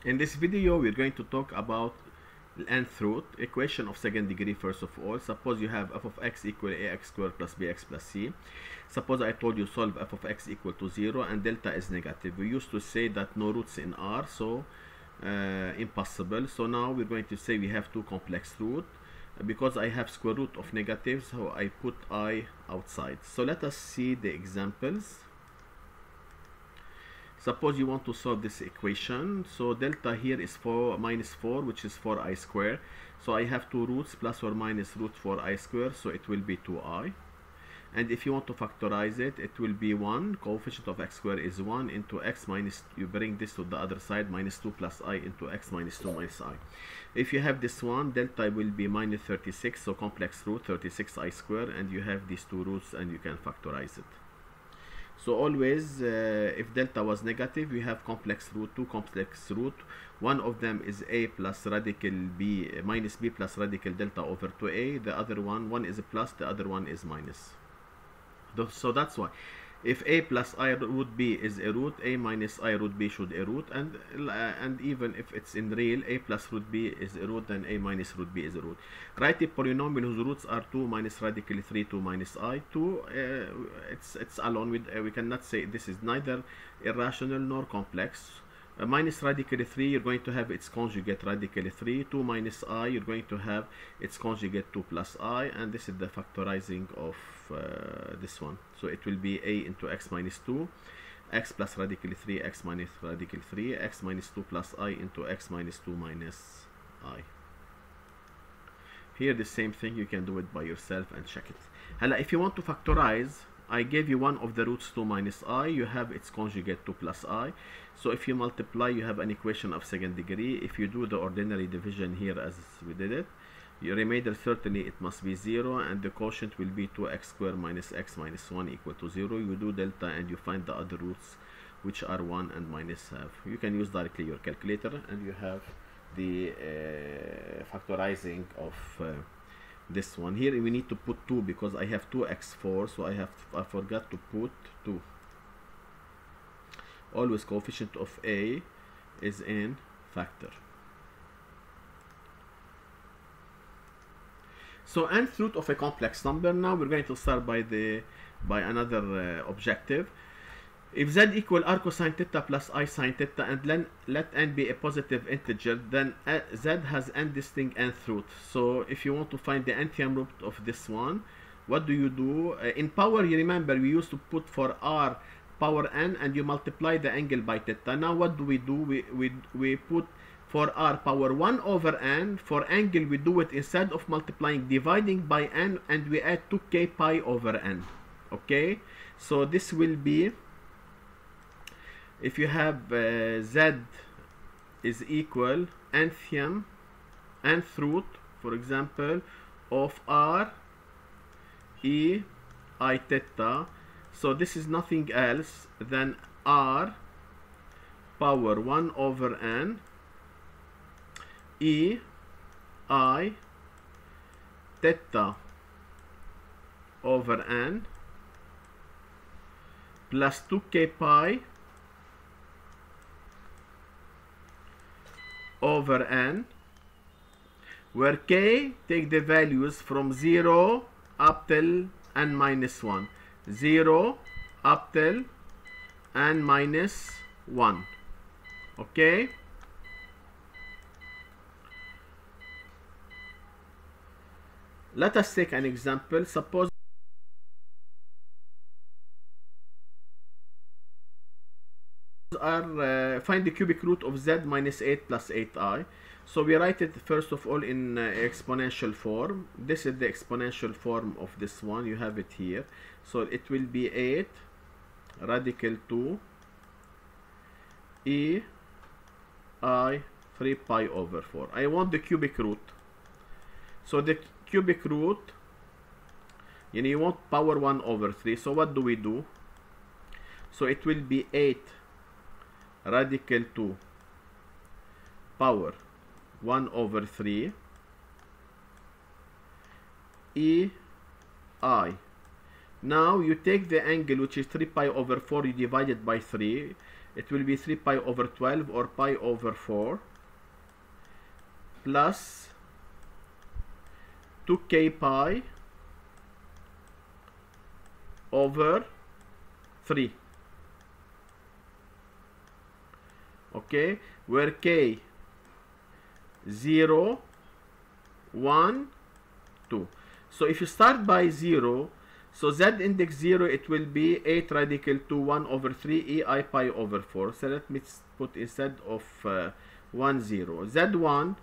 In this video, we're going to talk about nth root, equation of second degree first of all. Suppose you have f of x equal ax squared plus bx plus c. Suppose I told you solve f of x equal to 0 and delta is negative. We used to say that no roots in R, so impossible. So now we're going to say we have two complex root. Because I have square root of negative, so I put I outside. So let us see the examples. Suppose you want to solve this equation. So delta here is minus 4, which is 4i squared. So I have two roots, plus or minus root 4i squared, so it will be 2i. And if you want to factorize it, it will be 1. Coefficient of x squared is 1 into x minus, you bring this to the other side, minus 2 plus I into x minus 2 minus I. If you have this one, delta will be minus 36, so complex root 36i squared, and you have these two roots and you can factorize it. So always, if delta was negative, we have complex root, two complex root. One of them is a plus radical b minus b plus radical delta over 2a. The other one is a plus, the other one is minus. So that's why if a plus I root b is a root, a minus I root b should a root, and even if it's in real, a plus root b is a root, then a minus root b is a root. Write a polynomial whose roots are 2 minus radical 3, 2 minus I. 2, it's alone with, we cannot say this is neither irrational nor complex. Minus radical 3, you're going to have its conjugate radical 3. 2 minus I, you're going to have its conjugate 2 plus I, and this is the factorizing of this one. So it will be a into x minus 2, x plus radical 3, x minus radical 3, x minus 2 plus I into x minus 2 minus I. Here the same thing, you can do it by yourself and check it. Hala, if you want to factorize, I gave you one of the roots 2 minus I, you have its conjugate 2 plus I. So if you multiply, you have an equation of second degree. If you do the ordinary division here as we did it, your remainder certainly it must be 0, and the quotient will be 2x squared minus x minus 1 equal to 0. You do delta and you find the other roots, which are 1 and minus half. You can use directly your calculator and you have the factorizing of this one. Here we need to put 2 because I have 2x4, so I forgot to put 2. Always coefficient of a is in factor. So nth root of a complex number. Now we're going to start by another objective. If z equal r cosine theta plus I sine theta and let n be a positive integer, then z has n distinct nth root. So if you want to find the nth root of this one, what do? In power, you remember we used to put for r power n and you multiply the angle by theta. Now what do? We put for r power 1 over n. For angle we do it instead of multiplying, dividing by n, and we add 2k pi over n. Okay, so this will be, if you have z is equal nth root, for example, of r e I theta, so this is nothing else than r power 1 over n e I theta over n plus 2k pi over n, where k take the values from 0 up till n minus 1. 0 up till n minus 1. Okay? Let us take an example. Suppose find the cubic root of z minus 8 plus 8i. So we write it first of all in exponential form. This is the exponential form of this one. You have it here. So it will be 8 radical 2 e I 3 pi over 4. I want the cubic root. So the cubic root, you want power 1 over 3. So what do? So it will be 8 radical 2 power 1 over 3 e I. Now you take the angle, which is 3 pi over 4, you divide it by 3. it will be 3 pi over 12 or pi over 4 plus 2k pi over 3. Okay, where k 0, 1, 2. So if you start by 0, so z index 0, it will be 8 radical to 1 over 3 ei pi over 4. So let me put instead of 1, 0. z1,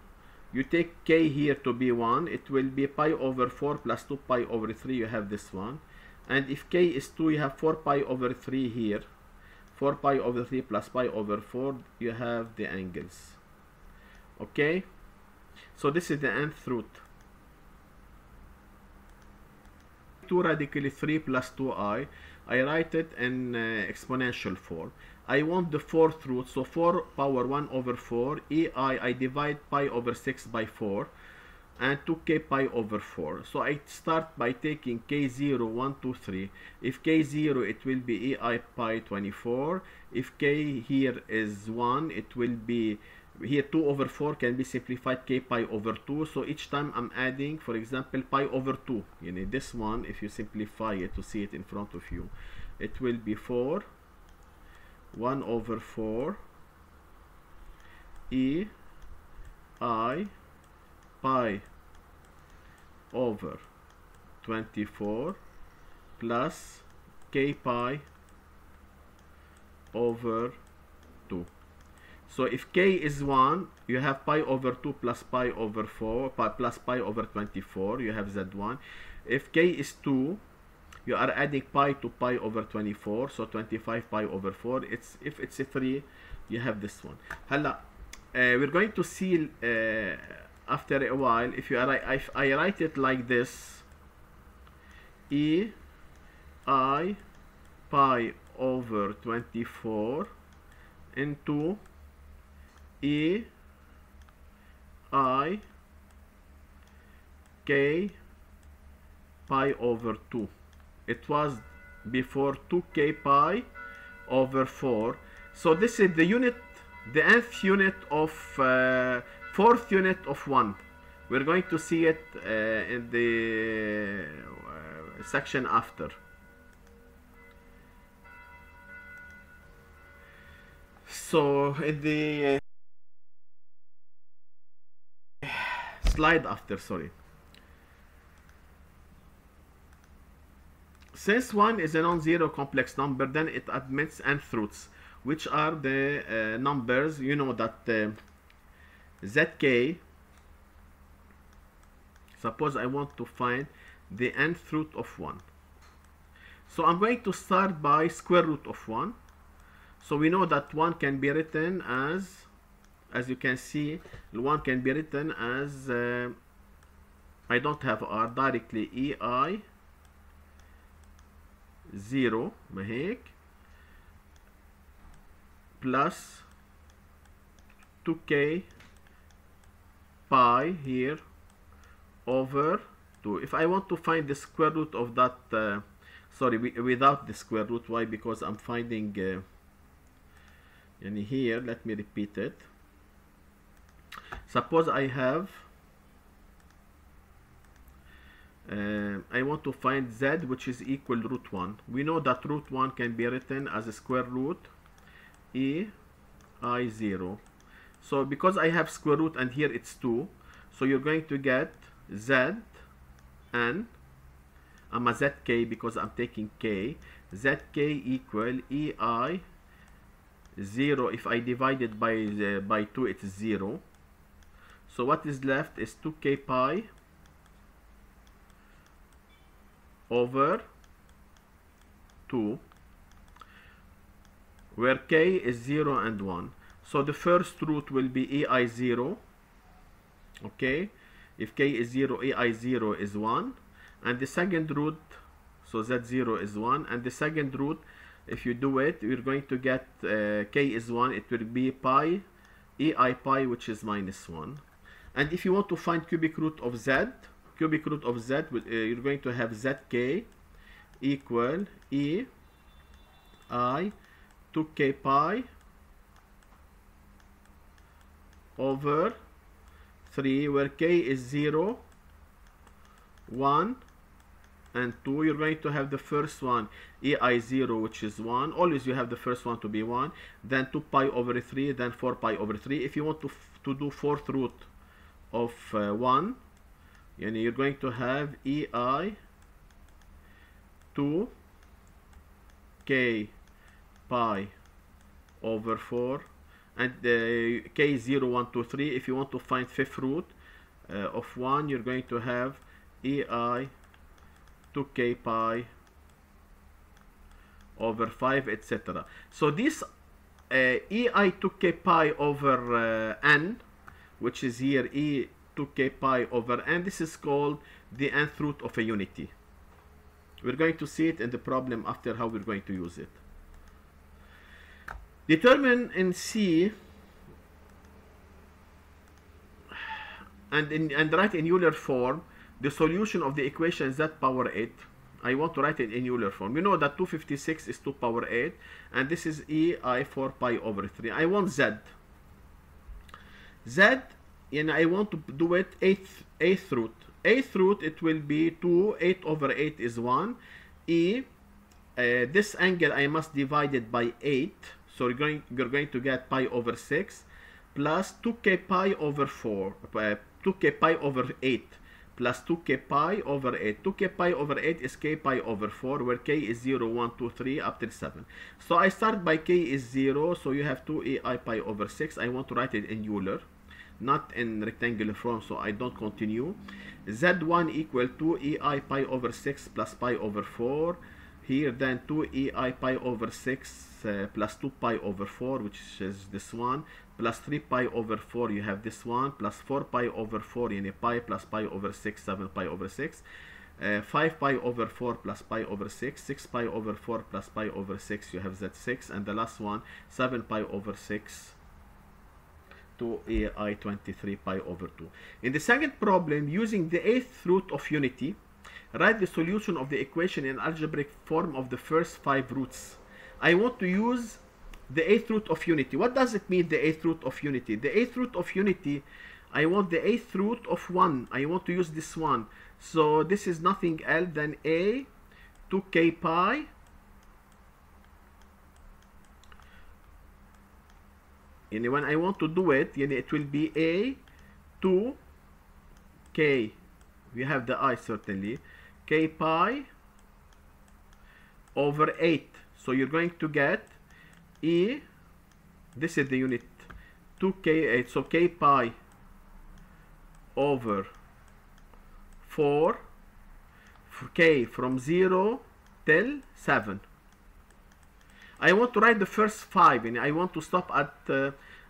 you take k here to be 1, it will be pi over 4 plus 2 pi over 3, you have this one. And if k is 2, you have 4 pi over 3 here. 4 pi over 3 plus pi over 4, you have the angles. Okay? So this is the nth root. 2 radical 3 plus 2i, I write it in exponential form. I want the fourth root, so 4 power 1 over 4, ei, I divide pi over 6 by 4, and 2k pi over 4. So I start by taking k0, 1, 2, 3. If k0, it will be ei pi 24. If k here is 1, it will be, here 2 over 4 can be simplified k pi over 2. So each time I'm adding, for example, pi over 2. You know, this one, if you simplify it to see it in front of you, it will be 4, 1 over 4, ei pi over 24 plus k pi over 2. So if k is 1, you have pi over 2 plus pi over 4 plus pi over 24, you have z1. If k is 2, you are adding pi to pi over 24, so 25 pi over 4. If it's a 3, you have this one. Hala, we're going to see after a while, if I write it like this, ei pi over 24 into ei k pi over 2. It was before 2k pi over 4. So this is the unit, the nth unit of fourth unit of 1. We're going to see it in the section after. So in the slide after, sorry. Since 1 is a non-zero complex number, then it admits nth roots, which are the numbers, you know, that zk, suppose I want to find the nth root of 1. So I'm going to start by square root of 1. So we know that 1 can be written as you can see, 1 can be written as, I don't have r, directly ei 0 ما هيك plus 2k pi here over 2. If I want to find the square root of that, sorry, without the square root, why? Because I'm finding and here, let me repeat it. Suppose I have I want to find z, which is equal root 1. We know that root 1 can be written as a square root ei 0. So because I have square root and here it's 2, so you're going to get z n, I'm a zk because I'm taking k, zk equal ei 0. If I divide it by 2, it's 0. So what is left is 2k pi over 2, where k is 0 and 1. So the first root will be ei 0. Okay, if k is 0, ei 0 is 1, and the second root, so z0 is 1, and the second root, if you do it, we're going to get k is 1, it will be pi ei pi, which is minus 1. And if you want to find cubic root of z, you're going to have zk equal ei 2k pi over 3, where k is 0, 1, and 2. You're going to have the first one ei0, which is 1. Always you have the first one to be 1, then 2 pi over 3, then 4 pi over 3. If you want to do fourth root of 1, and you're going to have ei 2 k pi over 4, and k 0, 1, 2, 3. If you want to find fifth root of 1, you're going to have ei 2k pi over 5, etc. So this ei 2k pi over n, which is here e 2k pi over n, this is called the nth root of a unity. We're going to see it in the problem after how we're going to use it. Determine in C and write in Euler form the solution of the equation z power 8. I want to write it in Euler form. You know that 256 is 2 power 8, and this is ei 4 pi over 3. I want z. And I want to do it eighth root. Eighth root, it will be 2, 8 over 8 is 1. This angle I must divide it by 8. So you're going to get pi over 6 plus 2k pi over 4, 2k pi over 8 plus 2k pi over 8. 2k pi over 8 is k pi over 4, where k is 0, 1, 2, 3, up till 7. So I start by k is 0, so you have 2 ei pi over 6. I want to write it in Euler, not in rectangular form, so I don't continue. Z1 equal to ei pi over 6 plus pi over 4. Here then 2 ei pi over 6 plus 2 pi over 4, which is this one, plus 3 pi over 4, you have this one, plus 4 pi over 4 in a pi, plus pi over 6, 7 pi over 6, 5 pi over 4 plus pi over 6, 6 pi over 4 plus pi over 6, you have Z6, and the last one, 7 pi over 6 to ei 23 pi over 2. In the second problem, using the eighth root of unity, write the solution of the equation in algebraic form of the first 5 roots. I want to use the eighth root of unity. What does it mean, the eighth root of unity? The eighth root of unity, I want the eighth root of 1. I want to use this one. So this is nothing else than a 2k pi and when I want to do it, it will be a 2k, we have the I certainly, k pi over 8. So you're going to get e, this is the unit, 2k8, so k pi over 4 for k from 0 till 7. I want to write the first 5, and I want to stop at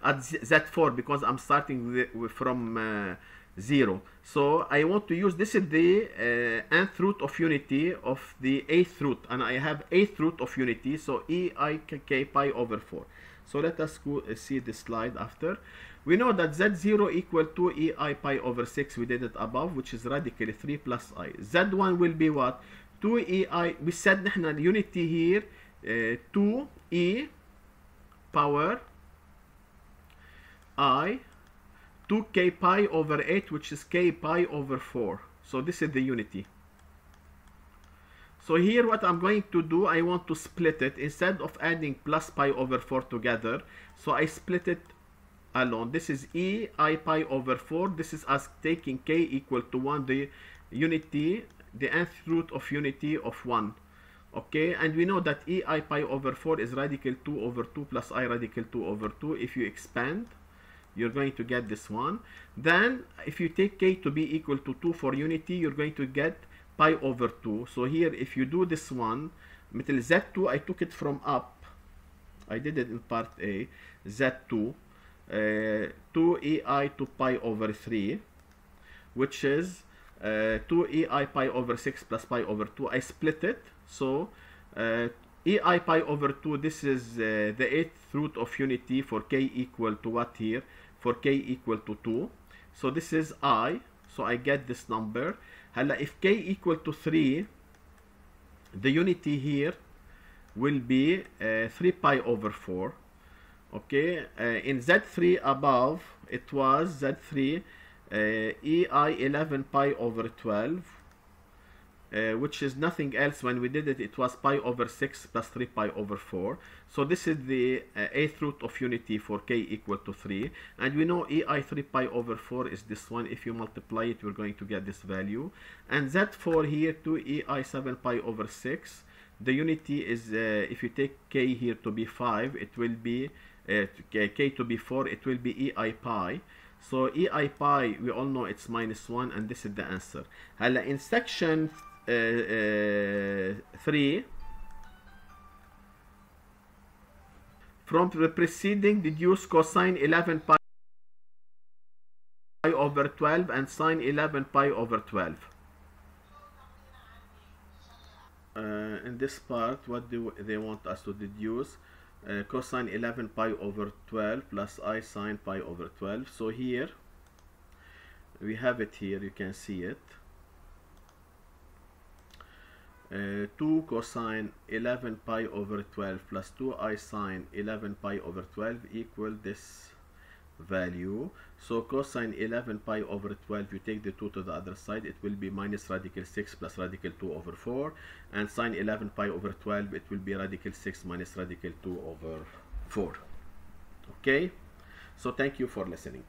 Z4 because I'm starting from 0. So I want to use, this is the nth root of unity of the eighth root, and I have eighth root of unity, so k pi over 4. So let us go see the slide after. We know that Z0 equal to ei pi over 6, we did it above, which is radically 3 plus I. Z1 will be what? 2 ei, we said نحن unity here 2e power I 2k pi over 8, which is k pi over 4. So this is the unity. So here what I'm going to do, I want to split it instead of adding plus pi over 4 together. So I split it alone. This is e I pi over 4. This is us taking k equal to 1, the unity, the nth root of unity of 1. Okay, and we know that ei pi over 4 is radical 2 over 2 plus I radical 2 over 2. If you expand, you're going to get this one. Then if you take k to be equal to 2 for unity, you're going to get pi over 2. So here if you do this one, مثل z2, I took it from up, I did it in part A, z2 2 ei to pi over 3, which is 2 ei pi over 6 plus pi over 2. I split it, so ei pi over 2, this is the 8th root of unity for k equal to what here? For k equal to 2. So this is I, so I get this number. Halla, if k equal to 3, the unity here will be 3 pi over 4. Okay, in Z3 above, it was Z3 EI 11 pi over 12, which is nothing else. When we did it, it was pi over 6 plus 3 pi over 4. So this is the eighth root of unity for k equal to 3. And we know EI 3 pi over 4 is this one. If you multiply it, we're going to get this value. And Z4 here to EI 7 pi over 6. The unity is, if you take k here to be 5, it will be, k to be 4, it will be EI pi. So EI pi, we all know it's minus 1, and this is the answer. In section 3, from the preceding, deduce cosine 11 pi over 12 and sine 11 pi over 12. In this part, what do they want us to deduce? Cosine 11 pi over 12 plus I sine pi over 12. So here we have it here, you can see it. 2 cosine 11 pi over 12 plus 2I sine 11 pi over 12 equal this value. So cosine 11 pi over 12, you take the 2 to the other side, it will be minus radical 6 plus radical 2 over 4, and sine 11 pi over 12, it will be radical 6 minus radical 2 over 4. Okay, so thank you for listening.